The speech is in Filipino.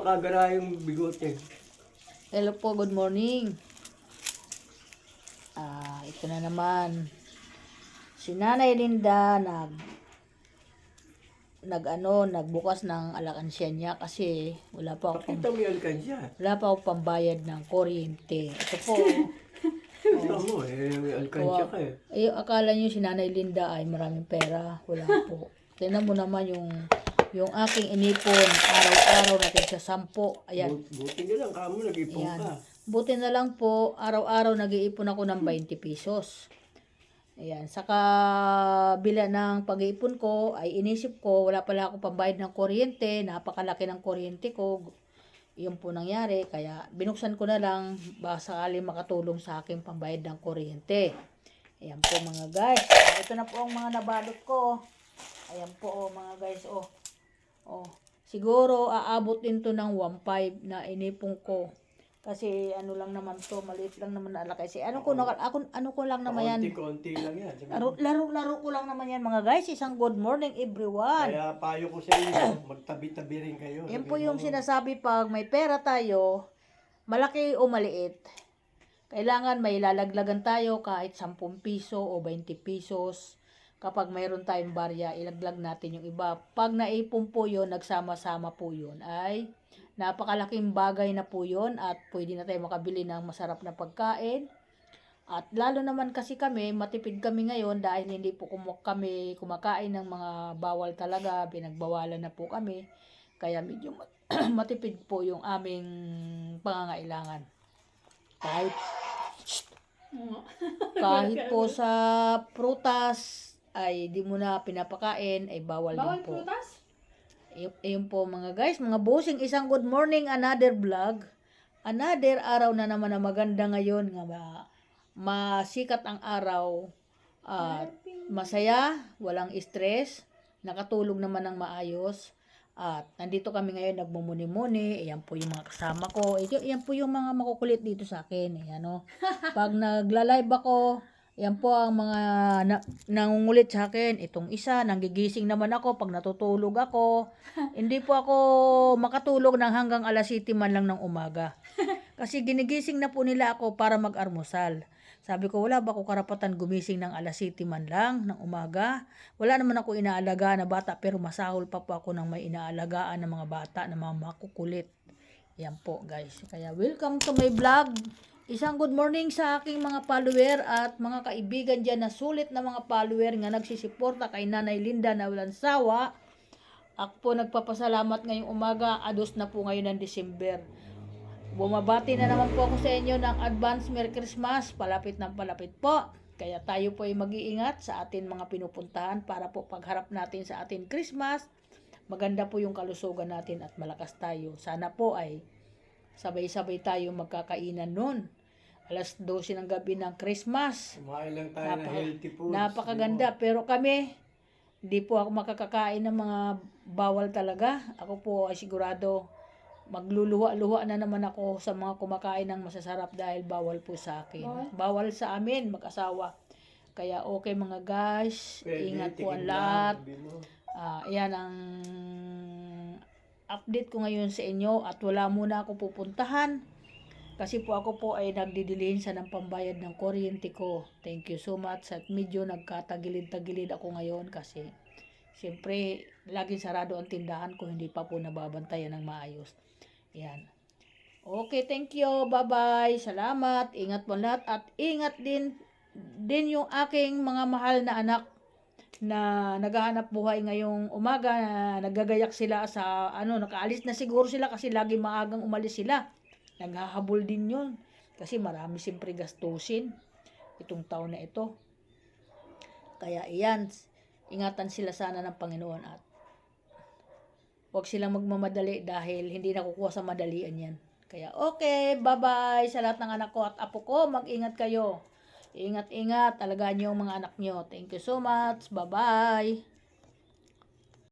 makagala yung bigote. Hello po, good morning. Ito na naman. Si Nanay Linda nagbukas ng alakansya niya kasi wala pa Pakita mo yung alkansya. akong pambayad ng kuryente. Ito po. Ito mo may alkansya ka eh. Akala niyo si Nanay Linda ay maraming pera. Wala po. Tingnan mo naman yung aking inipon araw-araw natin sa 10. Ayan. Buti na lang kamo nag-ipon Ayan. ka. Buti na lang po, araw-araw nag-iipon ako ng 20 pesos. Ayan, sa kabila ng pag-iipon ko, ay inisip ko, wala pala ako pambayad ng kuryente, napakalaki ng kuryente ko. Yun po nangyari, kaya binuksan ko na lang, baka sakali makatulong sa aking pambayad ng kuryente. Ayan po mga guys, ito na po ang mga nabalot ko. Ayan po mga guys, siguro aabot din to ng 1.5 na inipon ko. Kasi ano lang naman to, maliit lang naman na alak. Kasi ano ko lang naman yan. Konti-konti lang yan. Laro ko lang naman yan mga guys. Isang good morning everyone. Kaya payo ko sa inyo, magtabi-tabi rin kayo. Yan po yung sinasabi pag may pera tayo, malaki o maliit. Kailangan may lalaglagan tayo kahit 10 piso o 20 pesos. Kapag mayroon tayong barya, ilaglag natin yung iba. Pag naipon po yun, nagsama-sama po yun, ay napakalaking bagay na po yun at pwede na tayo makabili ng masarap na pagkain. At lalo naman kasi kami, matipid kami ngayon dahil hindi po kami kumakain ng mga bawal talaga, pinagbawalan na po kami. Kaya medyo matipid po yung aming pangangailangan. Kahit po sa prutas ay di mo na pinapakain, ay bawal din po. Prutas? Ayun po mga guys, mga bossing, isang good morning, another vlog. Another araw na naman na maganda ngayon, nga masikat ang araw. At masaya, walang stress, nakatulog naman ng maayos. At nandito kami ngayon nagmumuni-muni. Ayan po yung mga kasama ko. Ayan po yung mga makukulit dito sa akin. Ayan, pag nagla-live ako, yan po ang mga nangungulit sa akin. Itong isa, nanggigising naman ako pag natutulog ako. Hindi po ako makatulog ng hanggang alas 7 man lang ng umaga. Kasi ginigising na po nila ako para mag-armusal. Sabi ko, wala ba ako karapatan gumising ng alas 7 man lang ng umaga? Wala naman ako inaalagaan na bata, pero masahol pa po ako ng may inaalagaan ng mga bata na mga makukulit. Yan po guys. Kaya welcome to my vlog. Isang good morning sa aking mga follower at mga kaibigan dyan na sulit na mga follower nga nagsisiporta kay Nanay Linda na walang sawa. Ako po nagpapasalamat ngayong umaga, ados na po ngayon ng December. Bumabati na naman po ako sa inyo ng advance Merry Christmas, palapit ng palapit po. Kaya tayo po ay mag-iingat sa atin mga pinupuntahan para po pagharap natin sa atin Christmas, maganda po yung kalusugan natin at malakas tayo. Sana po ay sabay-sabay tayo magkakainan nun. Alas 12 ng gabi ng Christmas. Kumain lang tayo ng healthy foods. Napakaganda. Pero kami, hindi po ako makakakain ng mga bawal talaga. Ako po ay sigurado magluluwa-luwa na naman ako sa mga kumakain ng masasarap dahil bawal po sa akin. Bawal sa amin, mag-asawa. Kaya okay mga guys, ingat po ang lahat. Yan ang update ko ngayon sa inyo at wala muna ako pupuntahan. Kasi po ako po ay nagdidilihin ng pambayad ng kuryente ko. Thank you so much. At medyo nagkatagilid-tagilid ako ngayon kasi siyempre laging sarado ang tindahan ko. Hindi pa po nababantayan ng maayos. Yan. Okay, thank you. Bye-bye. Salamat. Ingat po lahat. At ingat din yung aking mga mahal na anak na naghahanap buhay ngayong umaga. Nagagayak sila sa nakaalis na siguro sila kasi lagi maagang umalis sila. Naghahabol din yun. Kasi marami siyempre gastusin itong taon na ito. Kaya iyan, ingatan sila sana ng Panginoon at huwag silang magmamadali dahil hindi nakukuha sa madalian yan. Kaya okay, bye-bye sa lahat ng anak ko at apo ko. Mag-ingat kayo. Ingat-ingat. Alagaan niyo ang mga anak niyo. Thank you so much. Bye-bye.